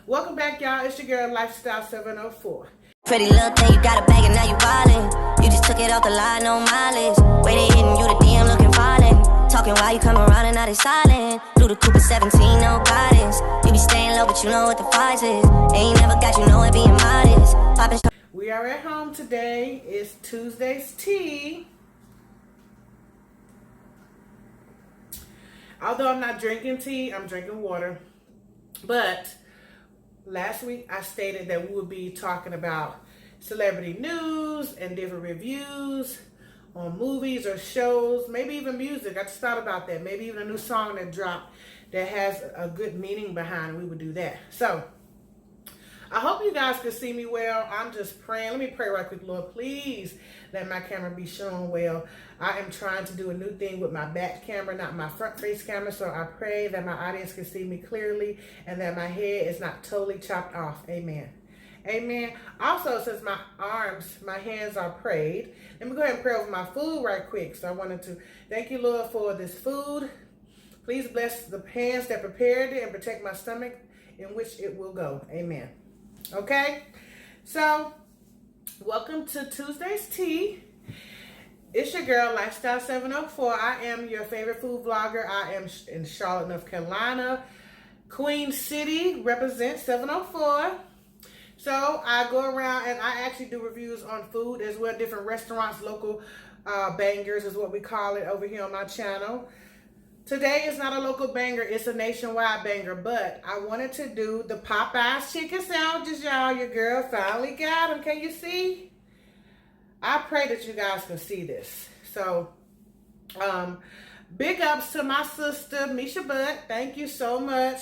Welcome back, y'all. It's your girl, Lifestyle 704. Pretty little thing, you got a bag and now you wildin'. You just took it off the line, no mileage. Waiting, hitting you the DM, looking violent. Talking while you come around and now they silent. Through the Cooper 17, no guidance. You be staying low, but you know what the price is. Ain't never got you know it being modest. Poppin'. We are at home today. It's Tuesday's tea. Although I'm not drinking tea, I'm drinking water. But last week I stated that we would be talking about celebrity news and different reviews on movies or shows, maybe even music. I just thought about that. Maybe even a new song that dropped that has a good meaning behind it. We would do that. So I hope you guys can see me well. I'm just praying. Let me pray right quick. Lord, please let my camera be shown well. I am trying to do a new thing with my back camera, not my front face camera. So I pray that my audience can see me clearly and that my head is not totally chopped off. Amen. Amen. Also, since my hands are prayed, let me go ahead and pray over my food right quick. So I wanted to thank you, Lord, for this food. Please bless the hands that prepared it and protect my stomach in which it will go. Amen. Okay, so welcome to Tuesday's Tea. It's your girl, Lifestyle 704. I am your favorite food vlogger. I am in Charlotte, North Carolina. Queen City represents 704. So I go around and I actually do reviews on food as well, different restaurants, local bangers is what we call it over here on my channel. Today is not a local banger, it's a nationwide banger, but I wanted to do the Popeyes chicken sandwiches, y'all. Your girl finally got them. Can you see? I pray that you guys can see this. So, big ups to my sister, Misha Butt. Thank you so much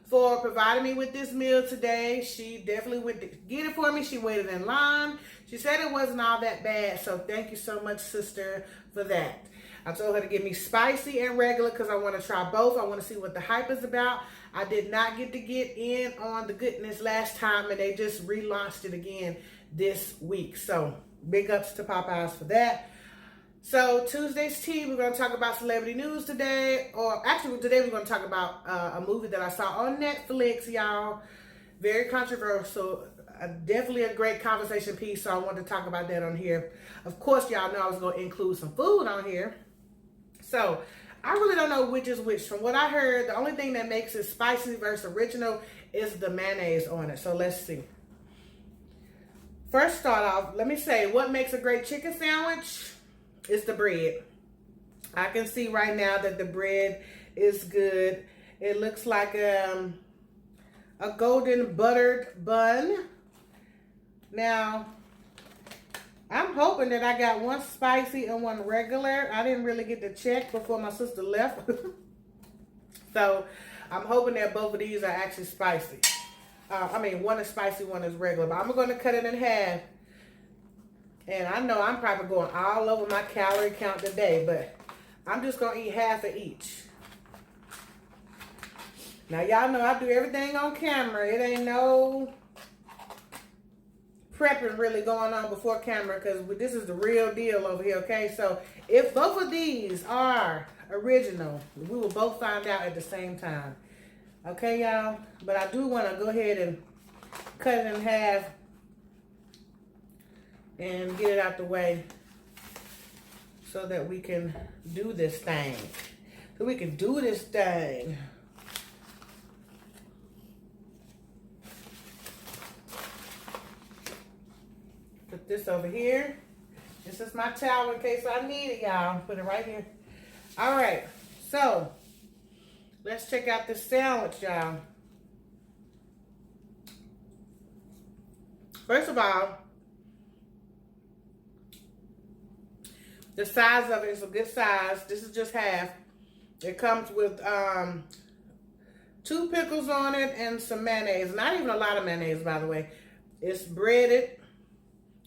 for providing me with this meal today. She definitely went to get it for me. She waited in line. She said it wasn't all that bad, so thank you so much, sister, for that. I told her to give me spicy and regular because I want to try both. I want to see what the hype is about. I did not get to get in on the goodness last time, and they just relaunched it again this week. So big ups to Popeyes for that. So Tuesday's tea, we're going to talk about celebrity news today. Or actually, today we're going to talk about a movie that I saw on Netflix, y'all. Very controversial. Definitely a great conversation piece, so I wanted to talk about that on here. Of course, y'all know I was going to include some food on here. So, I really don't know which is which. From what I heard, the only thing that makes it spicy versus original is the mayonnaise on it. So, let's see. First start off, let me say, what makes a great chicken sandwich is the bread. I can see right now that the bread is good. It looks like a golden buttered bun. Now, I'm hoping that I got one spicy and one regular. I didn't really get to check before my sister left. So, I'm hoping that both of these are actually spicy. One is spicy, one is regular. But I'm going to cut it in half. And I know I'm probably going all over my calorie count today. But I'm just going to eat half of each. Now, y'all know I do everything on camera. It ain't no prepping really going on before camera because this is the real deal over here, okay? So if both of these are original, we will both find out at the same time. Okay, y'all? But I do want to go ahead and cut it in half and get it out the way so that we can do this thing. Put this over here. This is my towel in case I need it, y'all. Put it right here. All right. So, let's check out this sandwich, y'all. First of all, the size of it is a good size. This is just half. It comes with 2 pickles on it and some mayonnaise. Not even a lot of mayonnaise, by the way. It's breaded.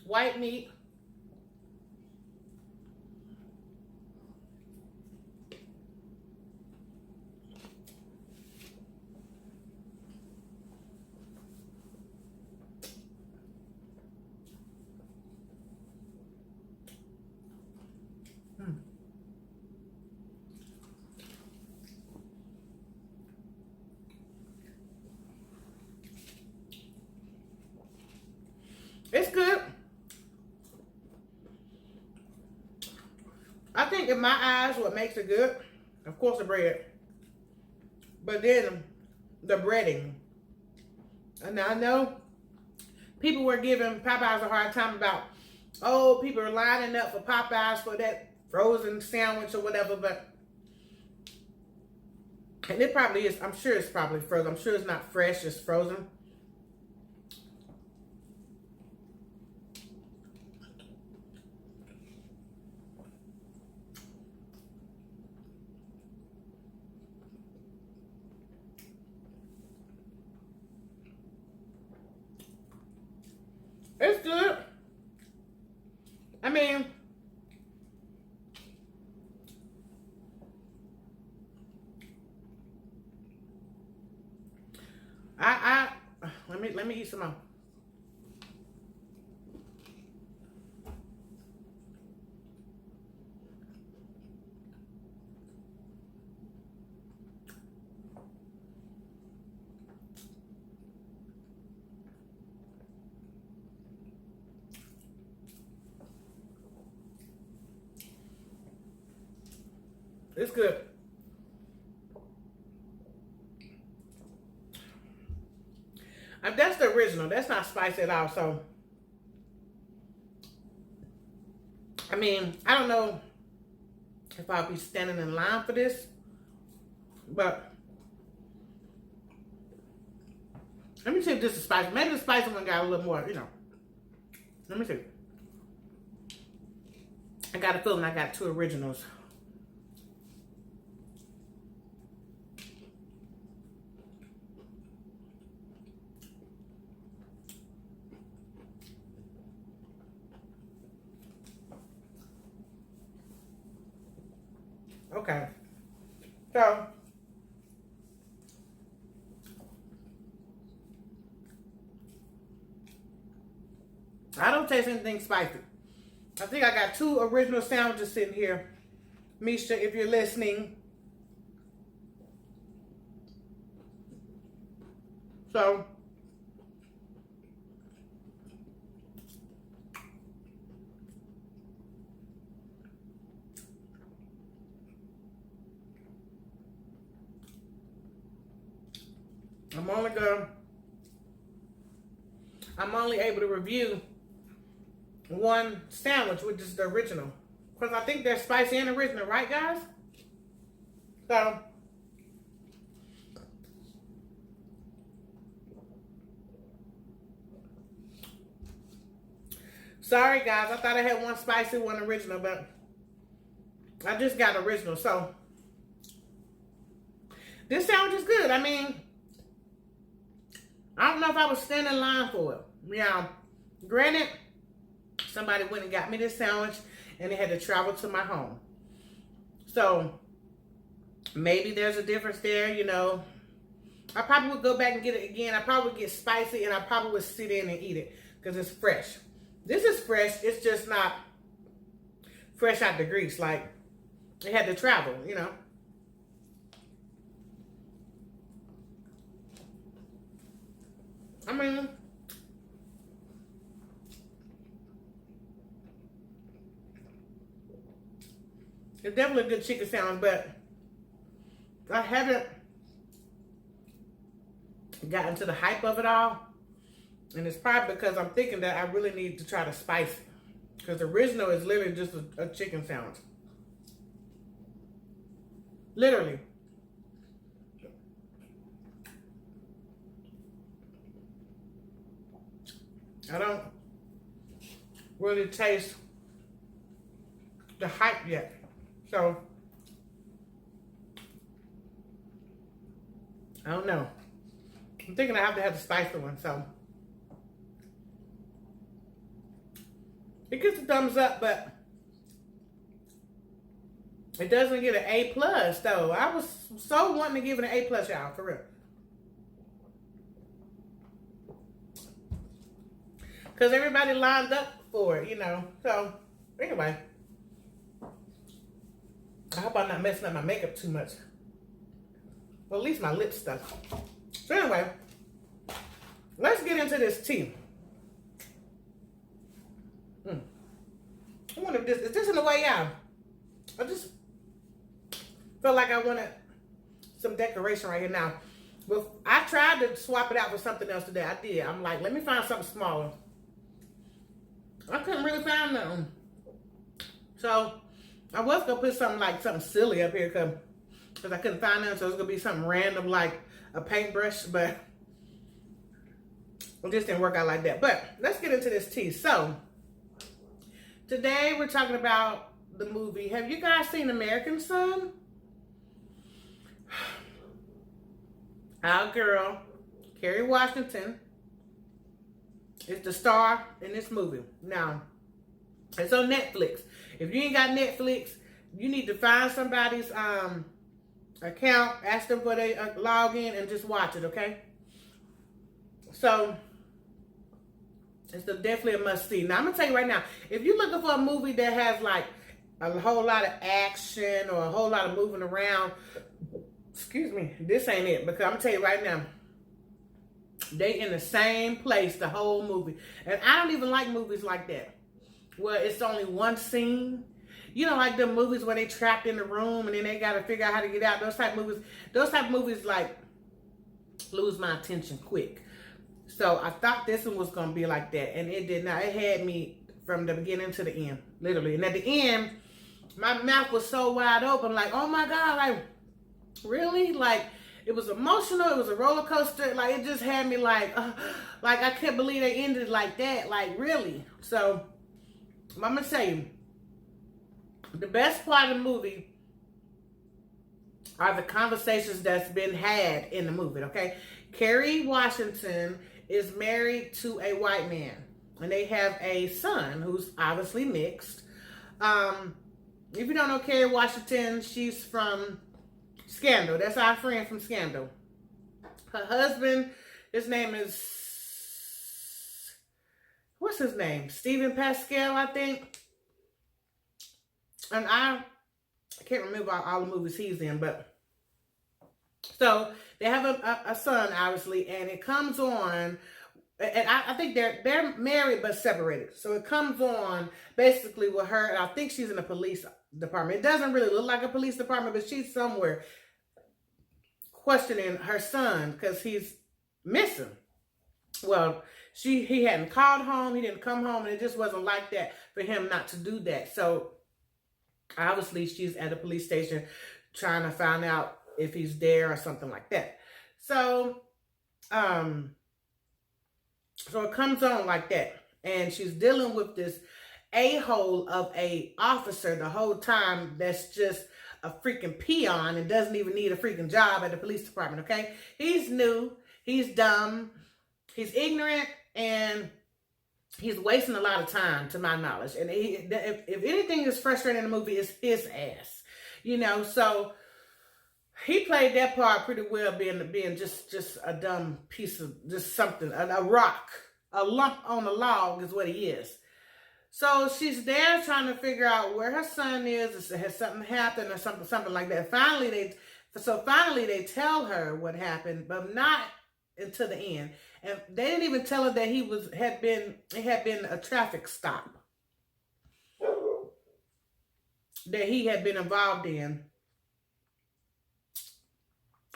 White meat. It's good. I think in my eyes, what makes it good, of course, the bread. But then the breading. And I know people were giving Popeyes a hard time about, oh, people are lining up for Popeyes for that frozen sandwich or whatever, but, and it probably is, I'm sure it's probably frozen. I'm sure it's not fresh, it's frozen. It's good. I mean, let me eat some more. It's good. That's the original. That's not spicy at all. So, I mean, I don't know if I'll be standing in line for this, but let me see if this is spicy. Maybe the spicy one got a little more, you know. Let me see. I got a feeling I got 2 originals. Okay. So, I don't taste anything spicy. I think I got 2 original sandwiches sitting here. Misha, if you're listening. So, I'm only able to review 1 sandwich, which is the original. Because I think they're spicy and original, right, guys? So, sorry, guys. I thought I had 1 spicy, 1 original, but I just got original. So, this sandwich is good. I mean, I don't know if I was standing in line for it. Yeah, granted, somebody went and got me this sandwich and they had to travel to my home. So, maybe there's a difference there, you know. I probably would go back and get it again. I probably would get spicy and I probably would sit in and eat it because it's fresh. This is fresh. It's just not fresh out the grease. Like, it had to travel, you know. I mean, it's definitely a good chicken sandwich, but I haven't gotten to the hype of it all. And it's probably because I'm thinking that I really need to try to spice it. Because the original is literally just a chicken sandwich. Literally. I don't really taste the hype yet. So, I don't know. I'm thinking I have to have the spicy one, so. It gets a thumbs up, but it doesn't get an A+, though. I was so wanting to give it an A+, y'all, for real. Because everybody lined up for it, you know. So, anyway. I hope I'm not messing up my makeup too much. Well, at least my lip stuff. So, anyway. Let's get into this tea. way out. I just felt like I wanted some decoration right here now. But I tried to swap it out for something else today. I did. I'm like, let me find something smaller. I couldn't really find nothing. So I was going to put something silly up here because I couldn't find nothing. So it was going to be something random like a paintbrush. But it just didn't work out like that. But let's get into this tea. So today we're talking about the movie. Have you guys seen American Son? Our girl, Kerry Washington, is the star in this movie. Now, it's on Netflix. If you ain't got Netflix, you need to find somebody's account, ask them for their login, and just watch it, okay? So, it's definitely a must-see. Now, I'm going to tell you right now, if you're looking for a movie that has, like, a whole lot of action or a whole lot of moving around, excuse me, this ain't it. Because I'm going to tell you right now, they in the same place the whole movie. And I don't even like movies like that, where it's only one scene. You know, like the movies where they trapped in the room and then they got to figure out how to get out. Those type of movies like lose my attention quick. So I thought this one was going to be like that. And it did not. It had me from the beginning to the end, literally. And at the end, my mouth was so wide open, like, oh my God, like, really? Like, it was emotional. It was a roller coaster. Like, it just had me like I can't believe they ended it like that. Like, really? So, I'm going to tell you, the best part of the movie are the conversations that's been had in the movie, okay? Kerry Washington is married to a white man, and they have a son who's obviously mixed. If you don't know Kerry Washington, she's from Scandal. That's our friend from Scandal. Her husband, his name is, what's his name? Stephen Pascal, I think. And I can't remember all the movies he's in, but so they have a son, obviously, and it comes on, and I think they're married but separated. So it comes on basically with her, and I think she's in the police department. It doesn't really look like a police department, but she's somewhere questioning her son because he's missing. Well, he hadn't called home, he didn't come home, and it just wasn't like that for him not to do that. So obviously she's at a police station trying to find out if he's there or something like that. So so it comes on like that, and she's dealing with this a-hole of a officer the whole time that's just a freaking peon and doesn't even need a freaking job at the police department, okay? He's new, he's dumb, he's ignorant, and he's wasting a lot of time, to my knowledge. And if anything is frustrating in the movie, it's his ass, you know? So he played that part pretty well, being just a dumb piece of just something, a rock, a lump on a log is what he is. So she's there trying to figure out where her son is. Has something happened or something like that. Finally they tell her what happened, but not until the end. And they didn't even tell her that it had been a traffic stop that he had been involved in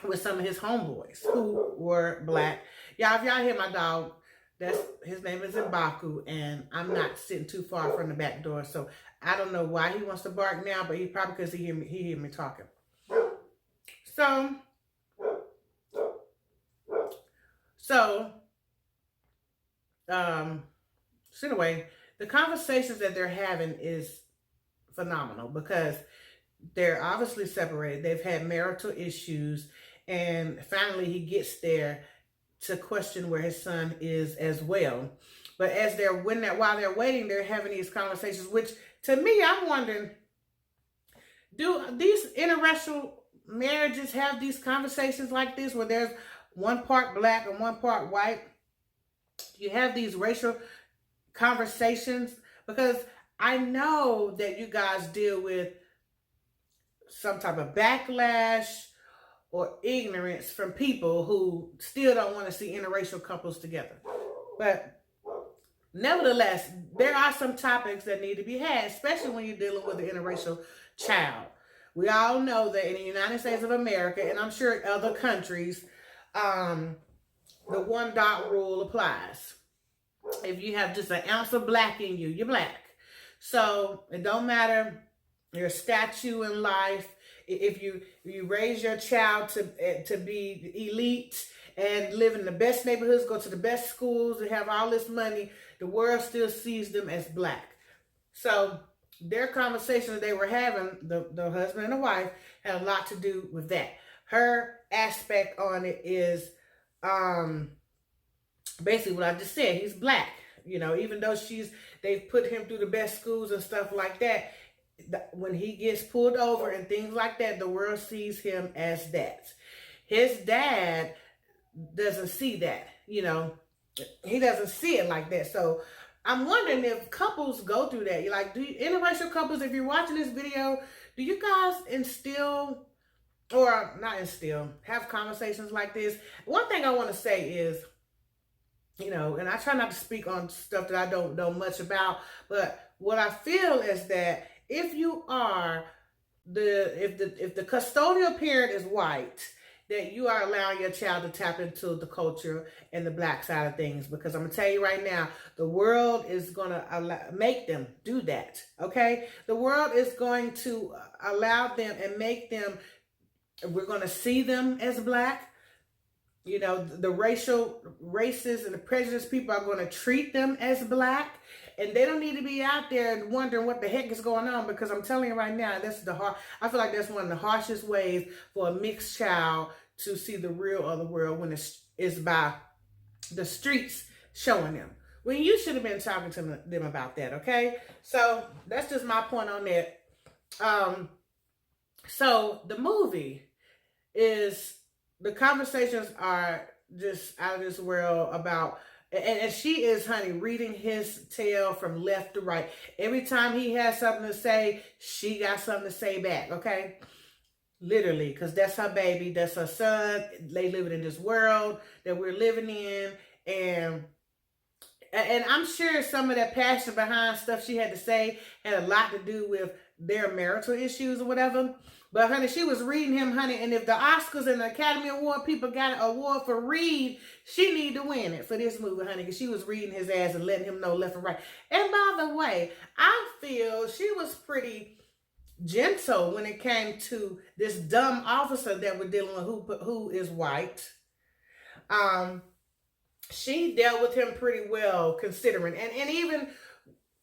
with some of his homeboys who were black. Y'all, if y'all hear my dog, his name is Mbaku, and I'm not sitting too far from the back door, so I don't know why he wants to bark now, but he probably because he hear me talking. So anyway, the conversations that they're having is phenomenal because they're obviously separated. They've had marital issues, and finally he gets there to question where his son is as well. But while they're waiting, they're having these conversations, which to me, I'm wondering, do these interracial marriages have these conversations like this where there's one part black and one part white? You have these racial conversations? Because I know that you guys deal with some type of backlash or ignorance from people who still don't want to see interracial couples together. But Nevertheless, there are some topics that need to be had, especially when you're dealing with an interracial child. We all know that in the United States of America, and I'm sure in other countries, the one dot rule applies. If you have just an ounce of black in you, you're black. So it don't matter your statue in life. If you raise your child to be elite and live in the best neighborhoods, go to the best schools, and have all this money, the world still sees them as black. So their conversations they were having, the husband and the wife, had a lot to do with that. Her aspect on it is basically what I just said. He's black. Even though they've put him through the best schools and stuff like that, when he gets pulled over and things like that, the world sees him as that. His dad doesn't see that. He doesn't see it like that. So I'm wondering if couples go through that. Interracial couples, if you're watching this video, do you guys instill, or not instill, have conversations like this? One thing I want to say is, and I try not to speak on stuff that I don't know much about, but what I feel is that if you are if the custodial parent is white, that you are allowing your child to tap into the culture and the black side of things. Because I'm gonna tell you right now, the world is gonna make them do that. Okay, the world is going to allow them and make them. We're gonna see them as black. The racists and the prejudiced people are going to treat them as black, and they don't need to be out there wondering what the heck is going on, because I'm telling you right now, I feel like that's one of the harshest ways for a mixed child to see the real of the world, when it's by the streets showing them. When you should have been talking to them about that, okay? So that's just my point on that. So the movie is... The conversations are just out of this world about, and she is, honey, reading his tale from left to right. Every time he has something to say, she got something to say back, okay? Literally, because that's her baby, that's her son. They living in this world that we're living in, and I'm sure some of that passion behind stuff she had to say had a lot to do with their marital issues or whatever. But, honey, she was reading him, honey, and if the Oscars and the Academy Award people got an award for read, she need to win it for this movie, honey, because she was reading his ass and letting him know left and right. And by the way, I feel she was pretty gentle when it came to this dumb officer that we're dealing with who is white. She dealt with him pretty well, considering, and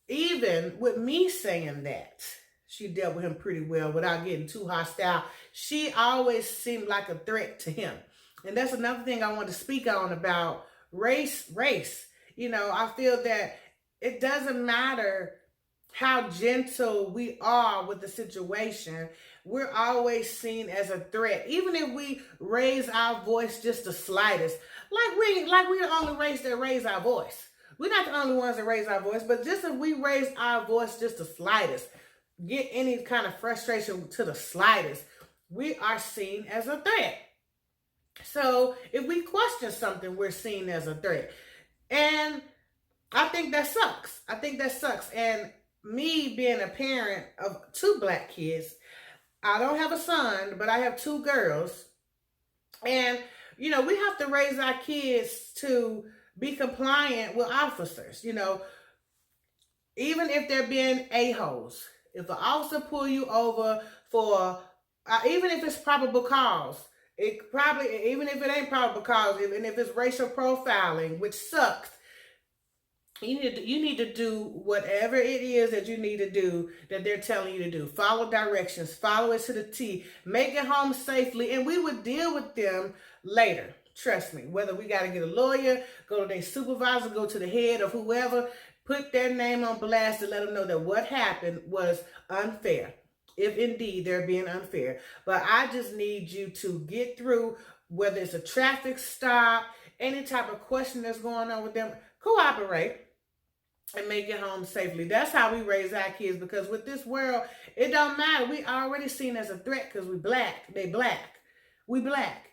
even with me saying that, she dealt with him pretty well without getting too hostile. She always seemed like a threat to him. And that's another thing I want to speak on about race. I feel that it doesn't matter how gentle we are with the situation. We're always seen as a threat. Even if we raise our voice just the slightest. Like we're the only race that raise our voice. We're not the only ones that raise our voice, but just if we raise our voice just the slightest, get any kind of frustration to the slightest, we are seen as a threat. So if we question something, we're seen as a threat. And I think that sucks. And me being a parent of 2 black kids, I don't have a son, but I have 2 girls. And, we have to raise our kids to be compliant with officers, even if they're being a-holes. If an officer pull you over for, even if it's probable cause, even if it ain't probable cause, and if it's racial profiling, which sucks, you need to do whatever it is that you need to do that they're telling you to do. Follow directions, follow it to the T, make it home safely, and we would deal with them later. Trust me, whether we got to get a lawyer, go to their supervisor, go to the head of whoever, put their name on blast to let them know that what happened was unfair, if indeed they're being unfair. But I just need you to get through, whether it's a traffic stop, any type of question that's going on with them, cooperate and make it home safely. That's how we raise our kids, because with this world, it don't matter. We already seen as a threat because we black. They black. We black.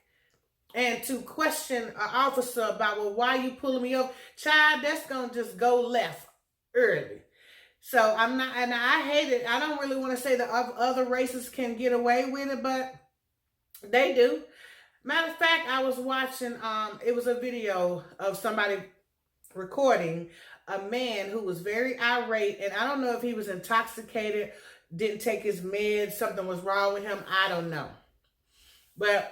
and to question an officer about, well, why you pulling me over? Child, that's going to just go left early. So I'm not, and I hate it. I don't really want to say that other races can get away with it, but they do. Matter of fact, I was watching, it was a video of somebody recording a man who was very irate, and I don't know if he was intoxicated, didn't take his meds, something was wrong with him, I don't know. But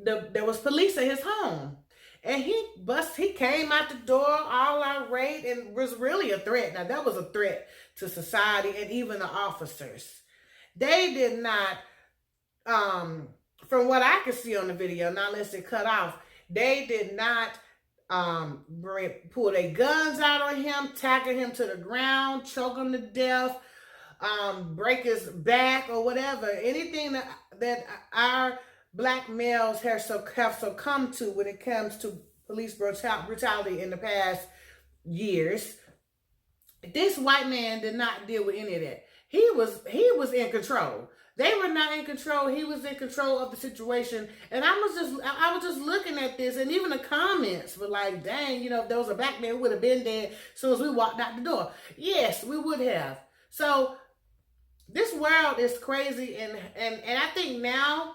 there was police at his home, and he came out the door all irate and was really a threat. Now that was a threat to society and even the officers. They did not, from what I could see on the video, not unless it cut off, they did not pull their guns out on him, tackle him to the ground, choke him to death, break his back or whatever. Anything that our black males have succumbed to when it comes to police brutality in the past years, this white man did not deal with any of that. He was in control. They were not in control. He was in control of the situation. And I was just looking at this, and even the comments were like, dang, if there was a black man, we would have been dead as soon as we walked out the door. Yes, we would have. So this world is crazy, and I think now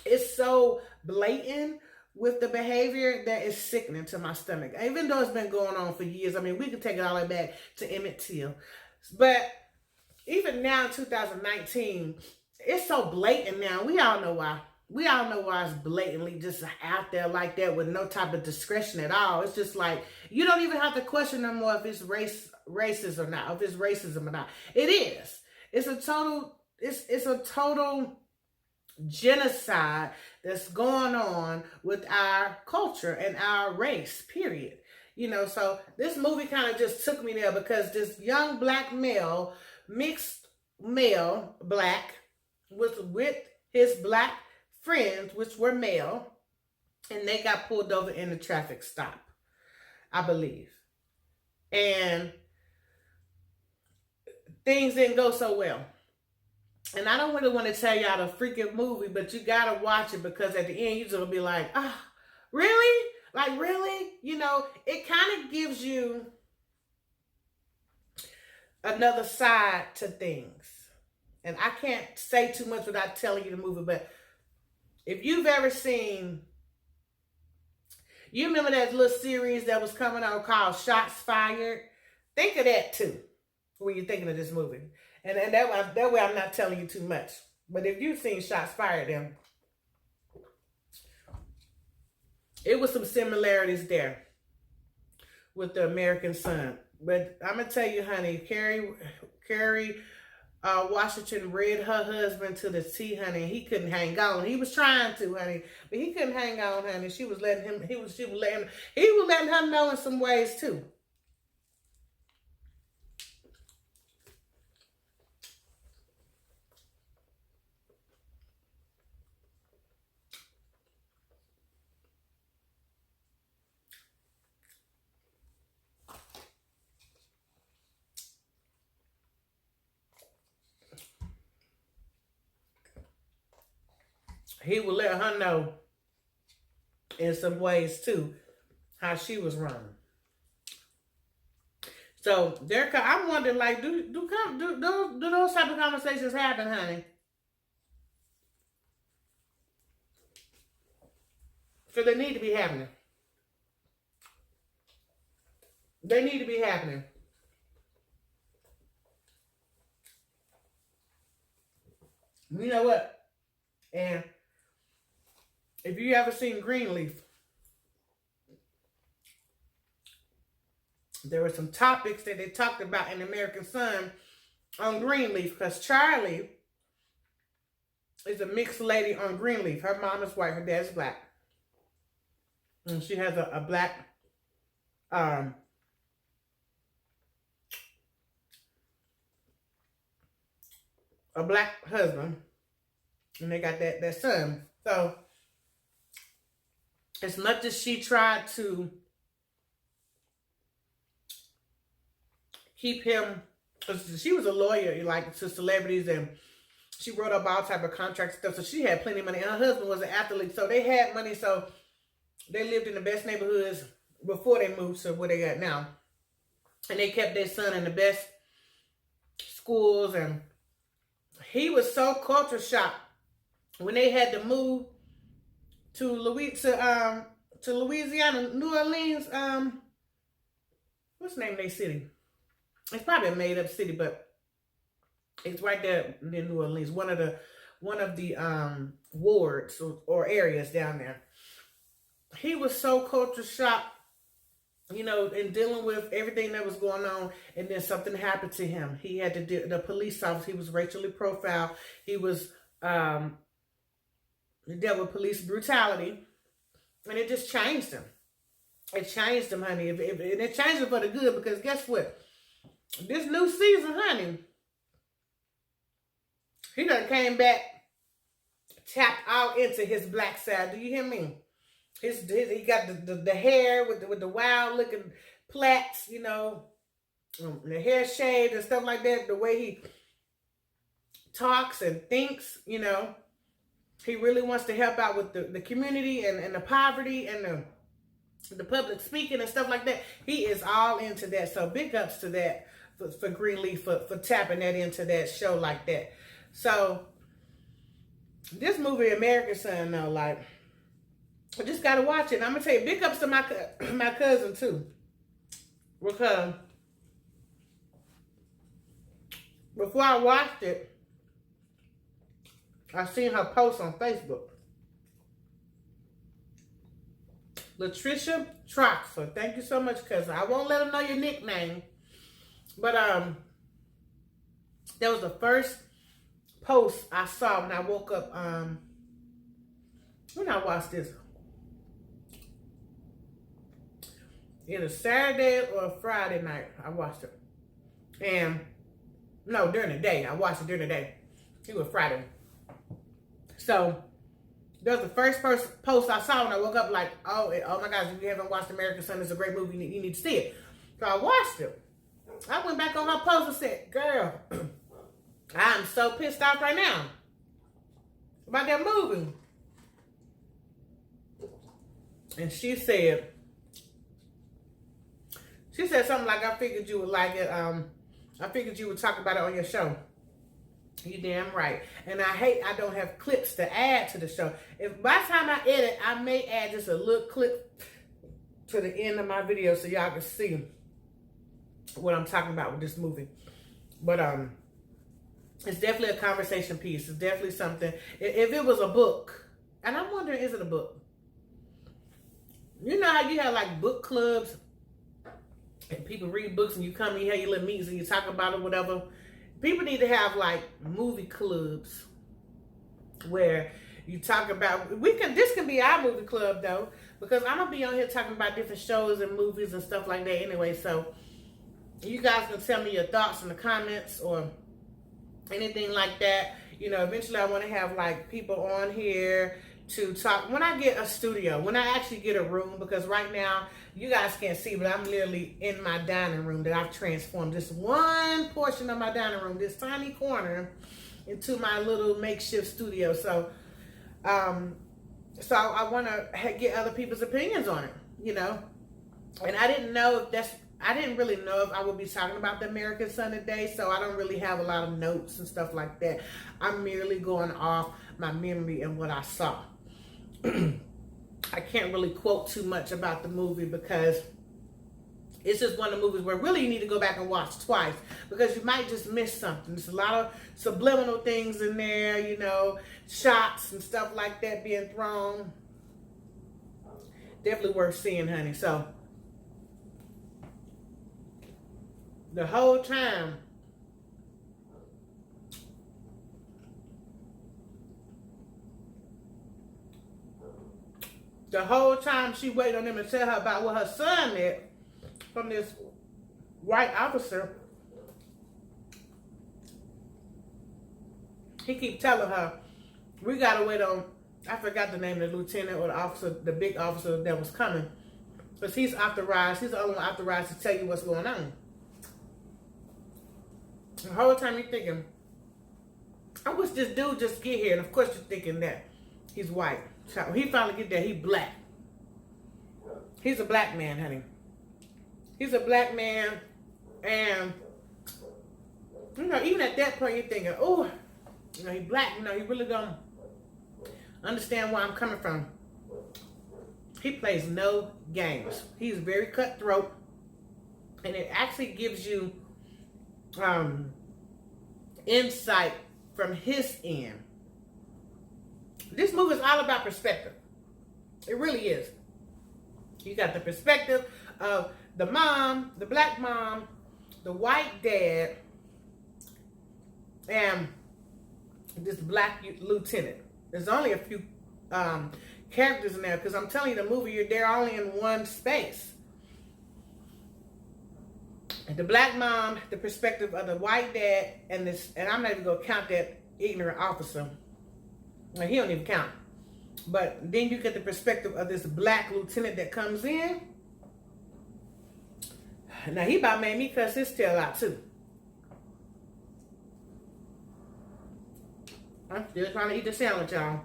it's so blatant with the behavior that is sickening to my stomach. Even though it's been going on for years. I mean, we could take it all the way back to Emmett Till. But even now in 2019, it's so blatant now. We all know why. We all know why it's blatantly just out there like that with no type of discretion at all. It's just like, you don't even have to question no more if it's racist or not, if it's racism or not. It is. It's a total genocide that's going on with our culture and our race, period. So this movie kind of just took me there because this young black male, mixed male black, was with his black friends, which were male, and they got pulled over in a traffic stop, I believe. And things didn't go so well. And I don't really want to tell y'all the freaking movie, but you gotta watch it because at the end you're gonna be like, really? Like, really? It kind of gives you another side to things. And I can't say too much without telling you the movie, but if you've ever seen, you remember that little series that was coming out called Shots Fired? Think of that too when you're thinking of this movie. And that way I'm not telling you too much. But if you've seen Shots Fired, then it was some similarities there with the American Son. But I'm going to tell you, honey, Kerry Washington read her husband to the T, honey. He couldn't hang on. He was trying to, honey, but he couldn't hang on, honey. She was letting him, he was letting her know in some ways too. He would let her know in some ways too how she was running. So I'm wondering, like, do those type of conversations happen, honey? So they need to be happening. They need to be happening. You know what? And if you ever seen Greenleaf, there were some topics that they talked about in American Son on Greenleaf, because Charlie is a mixed lady on Greenleaf. Her mom is white, her dad's black. And she has a black husband, and they got that son. So as much as she tried to keep him, she was a lawyer, like, to celebrities and She wrote up all type of contract stuff, so she had plenty of money. And her husband was an athlete, so they had money. So they lived in the best neighborhoods before they moved to where they got now. And they kept their son in the best schools. And he was so culture shocked when they had to move to Louisiana, New Orleans. What's the name of their city? It's probably a made up city, but it's right there in New Orleans. One of the wards or areas down there. He was so culture shocked, you know, in dealing with everything that was going on, and then something happened to him. He had to deal, the police officer, he was racially profiled. He was he dealt with police brutality, and it just changed him. It changed him, honey. And it changed him for the good, because guess what? This new season, honey, he done came back, tapped out into his black side. Do you hear me? He got the hair with the wild looking plaits, you know, the hair shaved and stuff like that. The way he talks and thinks, you know, he really wants to help out with the community and the poverty and the public speaking and stuff like that. He is all into that. So big ups to that for Greenleaf for tapping that into that show like that. So this movie, American Son, though, like, I just gotta watch it. And I'm gonna tell you, big ups to my cousin too, because before I watched it, I seen her post on Facebook. Latricia Troxler, thank you so much, cousin. I won't let them know your nickname, but that was the first post I saw when I woke up. When I watched this, either Saturday or Friday night, I watched it. And no, during the day. I watched it during the day. It was Friday. So that was the first post I saw when I woke up, like, oh my gosh, if you haven't watched American Son, it's a great movie, you need to see it. So I watched it. I went back on her post and said, girl, I'm so pissed off right now about that movie. And she said something like, I figured you would like it. I figured you would talk about it on your show. You damn right. And I don't have clips to add to the show. If by the time I edit, I may add just a little clip to the end of my video so y'all can see what I'm talking about with this movie. But it's definitely a conversation piece. It's definitely something. If it was a book, and I'm wondering, is it a book? You know how you have like book clubs and people read books and you come and you have your little meetings and you talk about it, whatever. People need to have like movie clubs where you talk about, this can be our movie club though, because I'm gonna be on here talking about different shows and movies and stuff like that anyway. So you guys can tell me your thoughts in the comments or anything like that. You know, eventually I want to have like people on here to talk when I get a studio, when I actually get a room, because right now you guys can't see, but I'm literally in my dining room that I've transformed this one portion of my dining room, this tiny corner, into my little makeshift studio. So I want to get other people's opinions on it, you know. And I didn't really know if I would be talking about the American Son today, so I don't really have a lot of notes and stuff like that. I'm merely going off my memory and what I saw. I can't really quote too much about the movie because it's just one of the movies where really you need to go back and watch twice, because you might just miss something. There's a lot of subliminal things in there, you know, shots and stuff like that being thrown. Definitely worth seeing, honey. So the whole time she waited on them to tell her about what her son did from this white officer, he keep telling her, we gotta wait on, I forgot the name of the lieutenant or the officer, the big officer that was coming, because he's authorized, he's the only one authorized to tell you what's going on. The whole time you're thinking, I wish this dude just get here. And of course you're thinking that he's white. So he finally get there, he black. He's a black man, honey. He's a black man. And, you know, even at that point you're thinking, oh, you know, he black. You know, he really don't understand where I'm coming from. He plays no games. He's very cutthroat. And it actually gives you insight from his end. This movie is all about perspective. It really is. You got the perspective of the mom, the black mom, the white dad, and this black lieutenant. There's only a few characters in there because I'm telling you, the movie, they're only in one space. The black mom, the perspective of the white dad, and I'm not even gonna count that ignorant officer. Well, he don't even count. But then you get the perspective of this black lieutenant that comes in. Now he about made me cuss his tail out too. I'm still trying to eat the sandwich, y'all.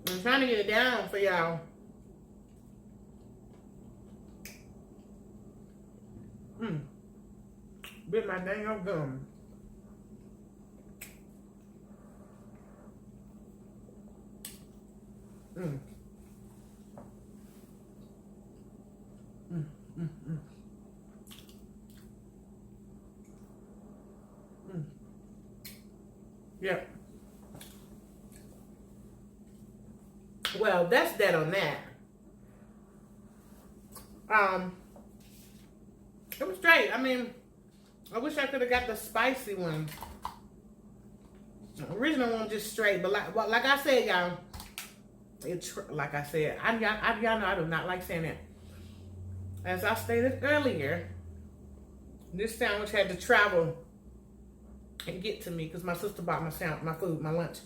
I'm trying to get it down for y'all. Bit my dang old gum. Yep. Well, that's that on that. It was straight. I mean, I wish I could have got the spicy one. The original one just straight, but like I said, y'all, like I said, y'all know I do not like saying that. As I stated earlier, this sandwich had to travel and get to me because my sister bought my food, my lunch.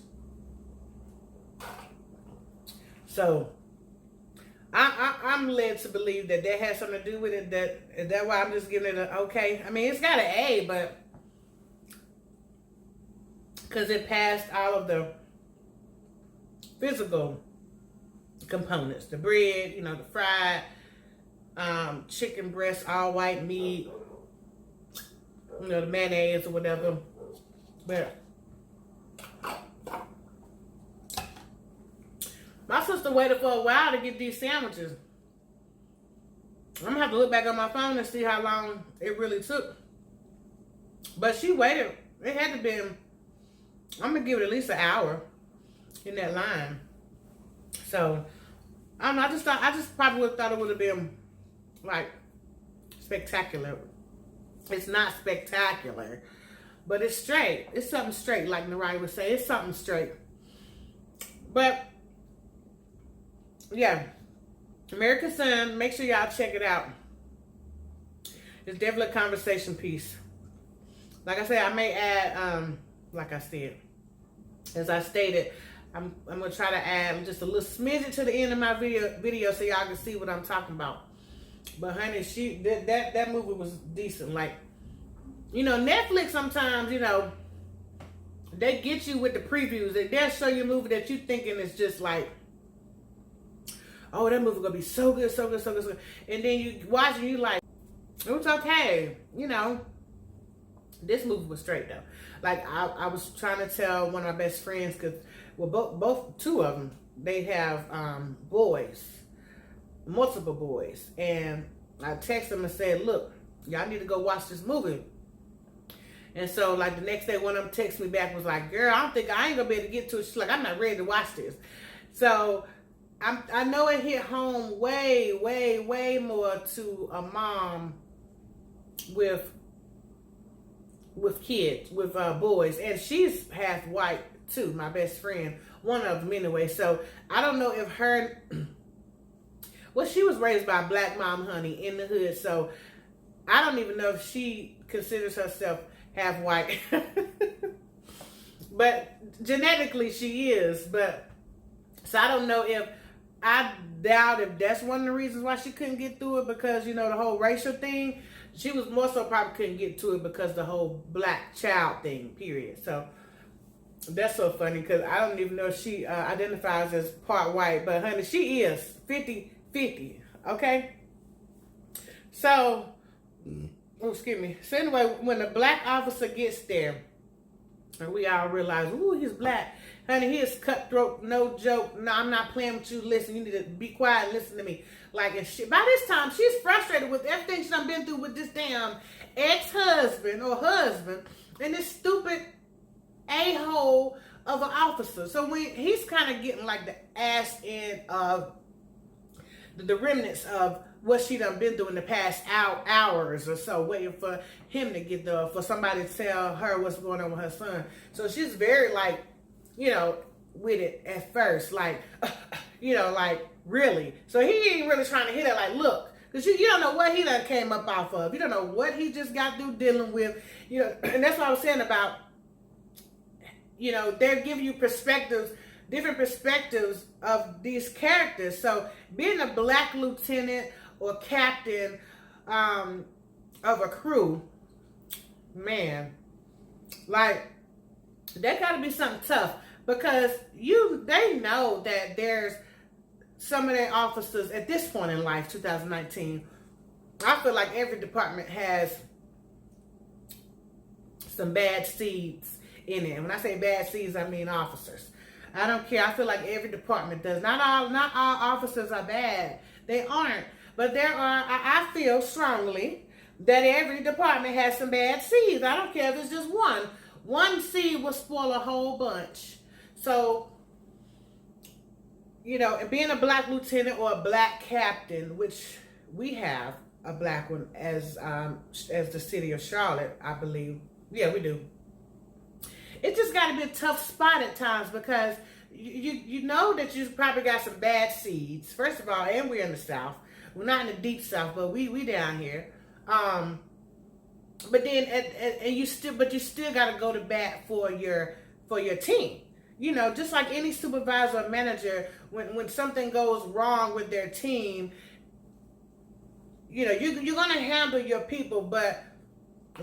So I'm led to believe that has something to do with it. That's why I'm just giving it an okay. I mean, it's got an A, but because it passed all of the physical components, the bread, you know, the fried chicken breast, all white meat, you know, the mayonnaise or whatever. But my sister waited for a while to get these sandwiches. I'm gonna have to look back on my phone and see how long it really took. But she waited. It had to be, I'm gonna give it at least an hour in that line. So I don't know. I just probably would have thought it would have been like spectacular. It's not spectacular, but it's straight. It's something straight, like Narai would say. It's something straight. But yeah, American Son, make sure y'all check it out. It's definitely a conversation piece. Like I said, I may add, like I said, as I stated, I'm gonna try to add just a little smidget to the end of my video so y'all can see what I'm talking about. But honey, that movie was decent. Like, you know, Netflix sometimes, you know, they get you with the previews. They'll show you a movie that you thinking is just like, oh, that movie gonna be so good, so good, so good, so good. And then you watch and you like, it was okay. You know, this movie was straight though. Like I was trying to tell one of my best friends, cause both two of them, they have boys, multiple boys, and I texted them and said, look, y'all need to go watch this movie. And so like the next day, one of them texted me back, was like, girl, I ain't gonna be able to get to it. She's like, I'm not ready to watch this. So I know it hit home way, way, way more to a mom with kids, with boys. And she's half white too, my best friend. One of them anyway. So I don't know if her... Well, she was raised by a black mom, honey, in the hood. So I don't even know if she considers herself half white. But genetically she is. But so I don't know if... I doubt if that's one of the reasons why she couldn't get through it, because, you know, the whole racial thing. She was more so probably couldn't get to it because the whole black child thing, period. So That's so funny because I don't even know if she identifies as part white, but honey, she is 50-50. Okay? So, oh, excuse me. So anyway, when the black officer gets there, and we all realize, ooh, he's black. Honey, he is cutthroat, no joke. No, I'm not playing with you. Listen, you need to be quiet and listen to me. Like, and shit. By this time, she's frustrated with everything she's been through with this damn ex-husband or husband and this stupid a-hole of an officer. So when he's kind of getting like the ass end of the remnants of what she done been through in the past hours or so, waiting for him to get there, for somebody to tell her what's going on with her son. So she's very like, you know, with it at first, like, you know, like, really. So he ain't really trying to hit her like, look, because you don't know what he done came up off of. You don't know what he just got through dealing with, you know, and that's what I was saying about, you know, they're giving you perspectives, different perspectives of these characters. So being a black lieutenant or captain of a crew, man, like, that gotta be something tough, because they know that there's some of their officers at this point in life, 2019, I feel like every department has some bad seeds in it. And when I say bad seeds, I mean officers. I don't care. I feel like every department does. Not all officers are bad. They aren't. But there are, I feel strongly that every department has some bad seeds. I don't care if it's just one. One seed will spoil a whole bunch. So, you know, being a black lieutenant or a black captain, which we have a black one as the city of Charlotte, I believe. Yeah, we do. It just got to be a tough spot at times, because you know that you probably got some bad seeds. First of all, and we're in the South. We're not in the deep South, but we down here. But then and you still got to go to bat for your team. You know, just like any supervisor or manager, when something goes wrong with their team, you know, you're gonna handle your people, but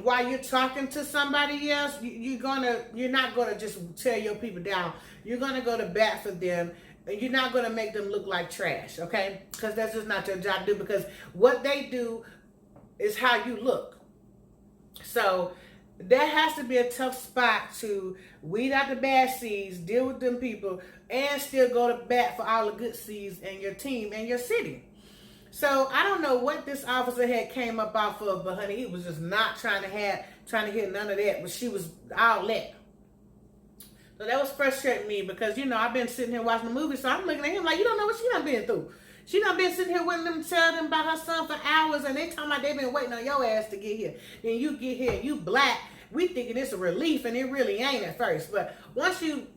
while you're talking to somebody else, you're not gonna just tear your people down. You're gonna go to bat for them, and you're not gonna make them look like trash, okay? Because that's just not your job to do. Because what they do is how you look. So that has to be a tough spot to weed out the bad seeds, deal with them people, and still go to bat for all the good seeds in your team and your city. So I don't know what this officer had came up off of, but honey, he was just not trying to hit none of that. But she was all that. So that was frustrating me, because, you know, I've been sitting here watching the movie, so I'm looking at him like, you don't know what she done been through. She done been sitting here with them, tell them about her son for hours, and they talking about they been waiting on your ass to get here. Then you get here, and you black. We thinking it's a relief, and it really ain't at first. But once you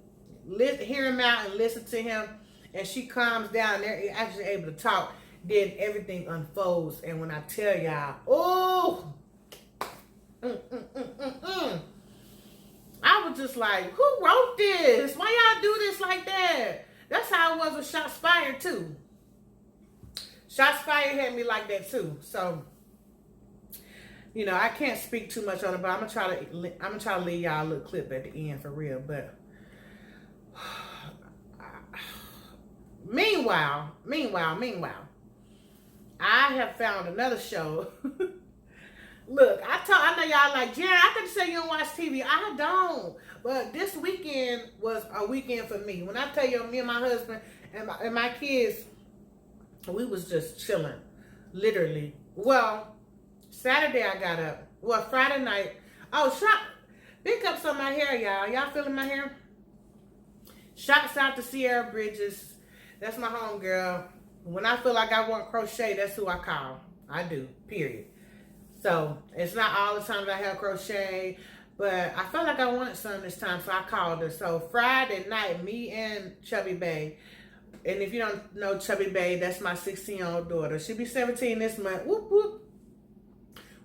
hear him out and listen to him, and she calms down, they're actually able to talk, then everything unfolds. And when I tell y'all, oh, I was just like, who wrote this? Why y'all do this like that? That's how it was with Shots Fired too. Shots Fired had me like that too. So, you know, I can't speak too much on it, but I'm gonna try to leave y'all a little clip at the end for real. But meanwhile, I have found another show. Look, I know y'all like, Jaren, I could say you don't watch TV. I don't. But this weekend was a weekend for me. When I tell you, me and my husband and my kids, we was just chilling. Literally. Well, Saturday I got up. Well, Friday night. Oh, pick up some of my hair, y'all. Y'all feeling my hair? Shouts out to Sierra Bridges. That's my homegirl. When I feel like I want crochet, that's who I call. I do, period. So, it's not all the time that I have crochet, but I felt like I wanted some this time, so I called her. So, Friday night, me and Chubby Bae, and if you don't know Chubby Bae, that's my 16-year-old daughter. She'll be 17 this month. Whoop, whoop.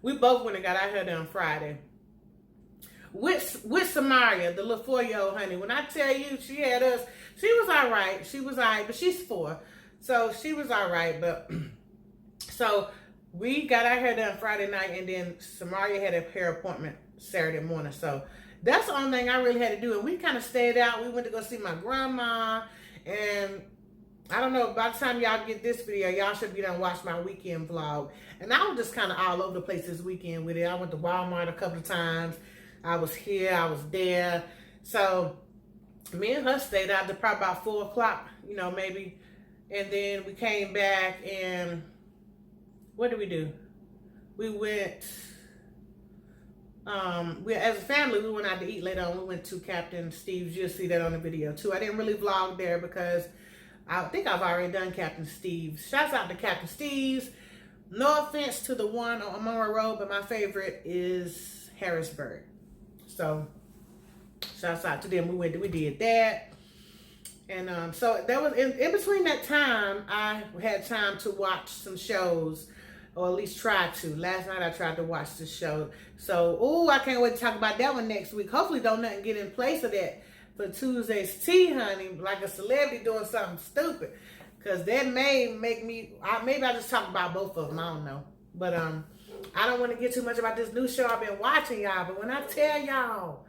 We both went and got our hair done Friday. With Samaria, the little 4-year-old honey. When I tell you, she had us, she was all right. She was all right, but she's 4. So, she was all right, but... So, we got our hair done Friday night, and then Samaria had a hair appointment Saturday morning. So, that's the only thing I really had to do. And we kind of stayed out. We went to go see my grandma. And I don't know, by the time y'all get this video, y'all should be done watch my weekend vlog. And I was just kind of all over the place this weekend with it. I went to Walmart a couple of times. I was here, I was there. So me and her stayed out to probably about 4 o'clock, you know, maybe. And then we came back and what did we do? We went, as a family, we went out to eat later on. We went to Captain Steve's. You'll see that on the video too. I didn't really vlog there because I think I've already done Captain Steve's. Shouts out to Captain Steve's. No offense to the one on Monroe Road, but my favorite is Harrisburg. So, shouts out to them. We did that. And so that was in between that time, I had time to watch some shows, or at least try to. Last night I tried to watch the show. So, I can't wait to talk about that one next week. Hopefully don't nothing get in place of that for Tuesday's tea, honey, like a celebrity doing something stupid. Because that may make me, maybe I'll just talk about both of them, I don't know. But I don't want to get too much about this new show I've been watching, y'all. But when I tell y'all,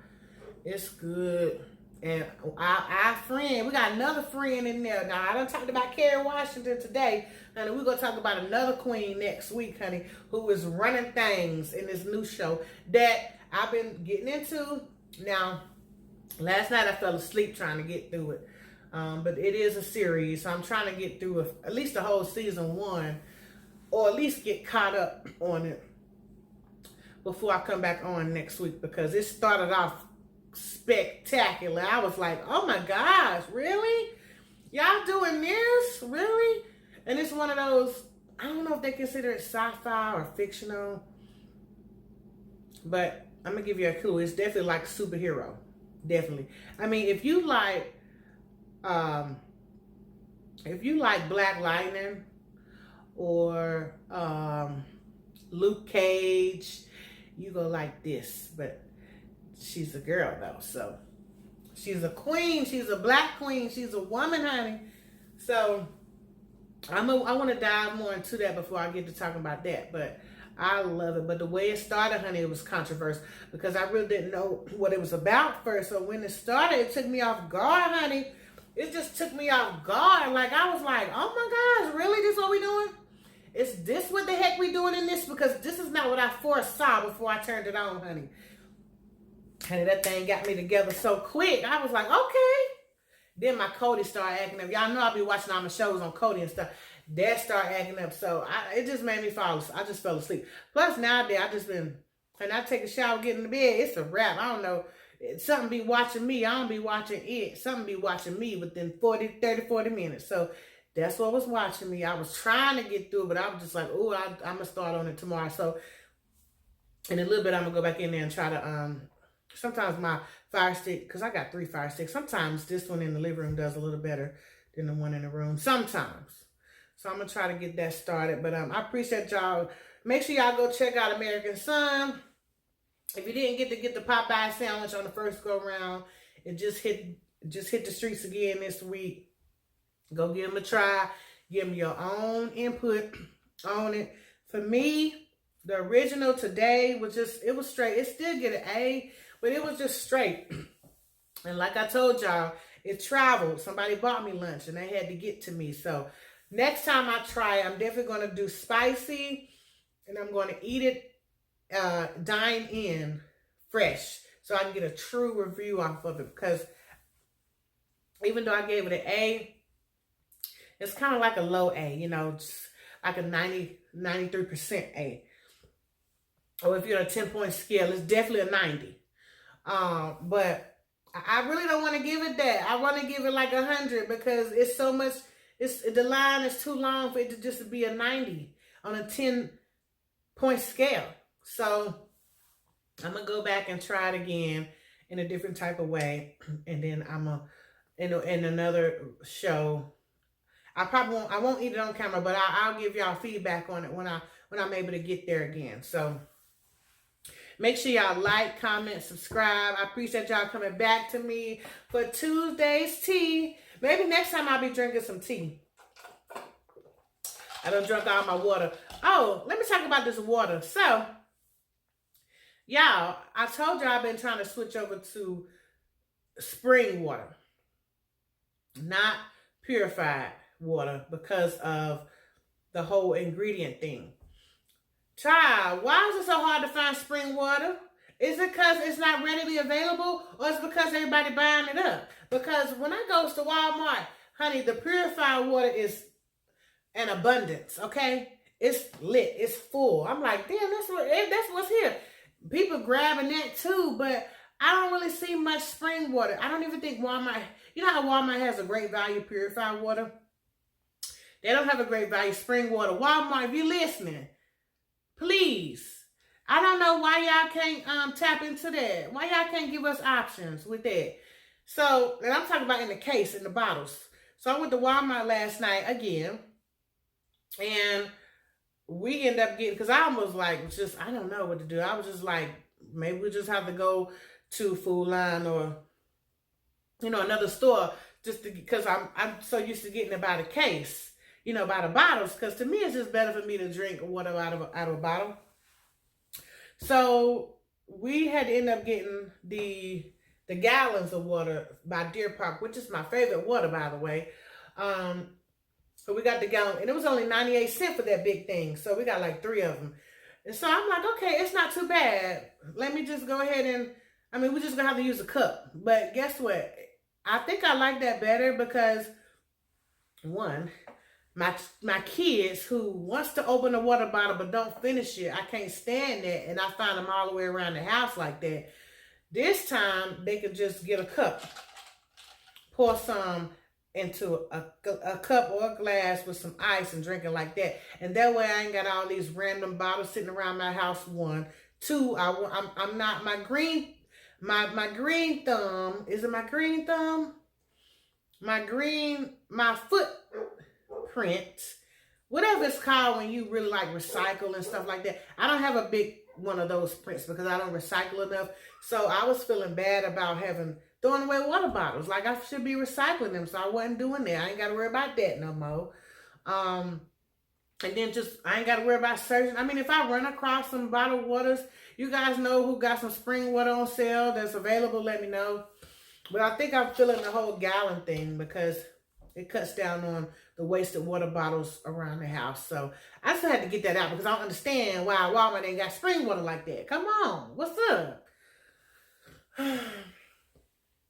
it's good. And our friend, we got another friend in there. Now, I done talked about Kerry Washington today, honey. We're going to talk about another queen next week, honey, who is running things in this new show that I've been getting into. Now, last night I fell asleep trying to get through it. But it is a series, so I'm trying to get through at least the whole season 1, or at least get caught up on it before I come back on next week, because it started off spectacular. I was like, oh my gosh, really? Y'all doing this? Really? And it's one of those, I don't know if they consider it sci-fi or fictional, but I'm gonna give you a clue. It's definitely like superhero. Definitely. I mean, if you like Black Lightning or Luke Cage, you go like this. But she's a girl though, so she's a queen. She's a black queen. She's a woman, honey. So I want to dive more into that before I get to talking about that. But I love it. But the way it started, honey, it was controversial because I really didn't know what it was about first. So when it started, it took me off guard, honey. It just took me off guard. Like, I was like, oh my gosh, really? This what we doing? Is this what the heck we doing in this? Because this is not what I foresaw before I turned it on, honey. Honey, that thing got me together so quick. I was like, okay. Then my Cody started acting up. Y'all know I be watching all my shows on Cody and stuff. That started acting up. So it just made me fall asleep. I just fell asleep. Plus nowadays, I just been, and I take a shower, get in the bed, it's a wrap. I don't know. Something be watching me. I don't be watching it. Something be watching me within 30, 40 minutes. So that's what was watching me. I was trying to get through, but I was just like, oh, I'm going to start on it tomorrow. So in a little bit, I'm going to go back in there and try to, sometimes my Fire Stick, because I got 3 Fire Sticks. Sometimes this one in the living room does a little better than the one in the room. Sometimes. So I'm going to try to get that started. But I appreciate y'all. Make sure y'all go check out American Son. If you didn't get the Popeye sandwich on the first go round, it just hit the streets again this week. Go give them a try. Give them your own input on it. For me, the original today was just, it was straight. It still get an A, but it was just straight. And like I told y'all, it traveled. Somebody bought me lunch and they had to get to me. So next time I try, I'm definitely going to do spicy and I'm going to eat it dine in fresh so I can get a true review off of it, because even though I gave it an A, it's kind of like a low A, you know, just like a 93% A. Or if you're on a 10-point scale, it's definitely a 90. But I really don't want to give it that. I want to give it like 100 because it's so much, the line is too long for it to just be a 90 on a 10-point scale. So I'm going to go back and try it again in a different type of way. And then I'm going to, in another show, I won't eat it on camera, but I'll give y'all feedback on it when I'm able to get there again. So make sure y'all like, comment, subscribe. I appreciate y'all coming back to me for Tuesday's tea. Maybe next time I'll be drinking some tea. I done drunk all my water. Oh, let me talk about this water. So, Y'all, I told y'all I've been trying to switch over to spring water, not purified water, because of the whole ingredient thing. Child, why is it so hard to find spring water? Is it because it's not readily available, or is it because everybody buying it up? Because when I goes to Walmart, honey, the purified water is an abundance, okay? It's lit, it's full. I'm like, damn, that's what's here. People grabbing that too, but I don't really see much spring water. I don't even think Walmart, you know how Walmart has a great value purified water? They don't have a great value spring water. Walmart, if you're listening, please. I don't know why y'all can't tap into that. Why y'all can't give us options with that? So, and I'm talking about in the case, in the bottles. So I went to Walmart last night again, and we end up getting, because I almost like, just, I don't know what to do. I was just like, maybe we just have to go to Food Line or, you know, another store, just because I'm so used to getting it by the case, you know, by the bottles, because to me it's just better for me to drink water out of a bottle. So we had to end up getting the gallons of water by Deer Park, which is my favorite water, by the way. So we got the gallon, and it was only 98 cents for that big thing. So we got like 3 of them. And so I'm like, okay, it's not too bad. Let me just go ahead and, I mean, we're just gonna have to use a cup. But guess what? I think I like that better because, one, my kids who wants to open a water bottle but don't finish it, I can't stand that, and I find them all the way around the house like that. This time they could just get a cup, pour some into a cup or a glass with some ice and drink it like that, and that way I ain't got all these random bottles sitting around my house. 1, 2, I'm not my green thumb. Is it my green thumb? My footprint, whatever it's called when you really like recycle and stuff like that. I don't have a big one of those prints because I don't recycle enough. So I was feeling bad about throwing away water bottles. Like I should be recycling them. So I wasn't doing that. I ain't got to worry about that no more. And then I ain't got to worry about searching. I mean, if I run across some bottled waters, you guys know who got some spring water on sale that's available, let me know. But I think I'm feeling the whole gallon thing because it cuts down on the wasted water bottles around the house. So I just had to get that out because I don't understand why Walmart ain't got spring water like that. Come on, what's up?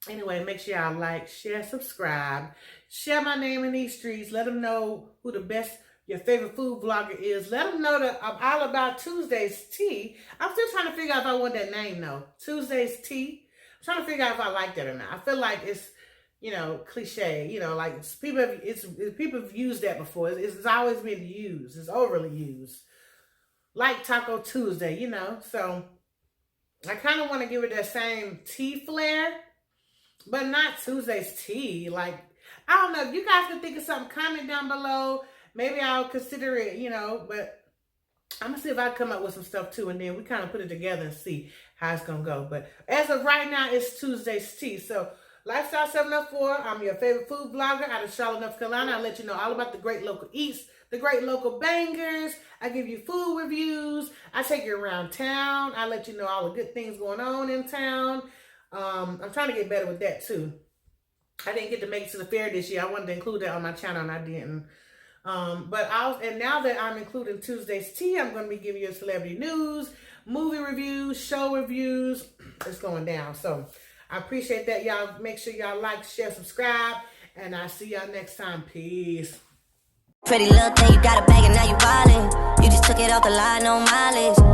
Anyway, make sure y'all like, share, subscribe. Share my name in these streets. Let them know who your favorite food vlogger is. Let them know that I'm all about Tuesday's Tea. I'm still trying to figure out if I want that name though. Tuesday's Tea. I'm trying to figure out if I like that or not. I feel like it's, you know, cliche. You know, like people have used that before. It's always been used. It's overly used. Like Taco Tuesday, you know. So I kind of want to give it that same tea flair, but not Tuesday's Tea. Like, I don't know. If you guys can think of something, comment down below. Maybe I'll consider it, you know, but I'm going to see if I come up with some stuff too, and then we kind of put it together and see how it's going to go. But as of right now, it's Tuesday's Tea. So, Lifestyle 704, I'm your favorite food vlogger out of Charlotte, North Carolina. I let you know all about the great local eats, the great local bangers. I give you food reviews. I take you around town. I let you know all the good things going on in town. I'm trying to get better with that too. I didn't get to make it to the fair this year. I wanted to include that on my channel and I didn't. And now that I'm including Tuesday's Tea, I'm going to be giving you celebrity news, movie reviews, show reviews. It's going down. So I appreciate that. Y'all make sure y'all like, share, subscribe, and I'll see y'all next time. Peace. Pretty little thing, you got a bag and now you wildin'. You just took it off the line, no mileage.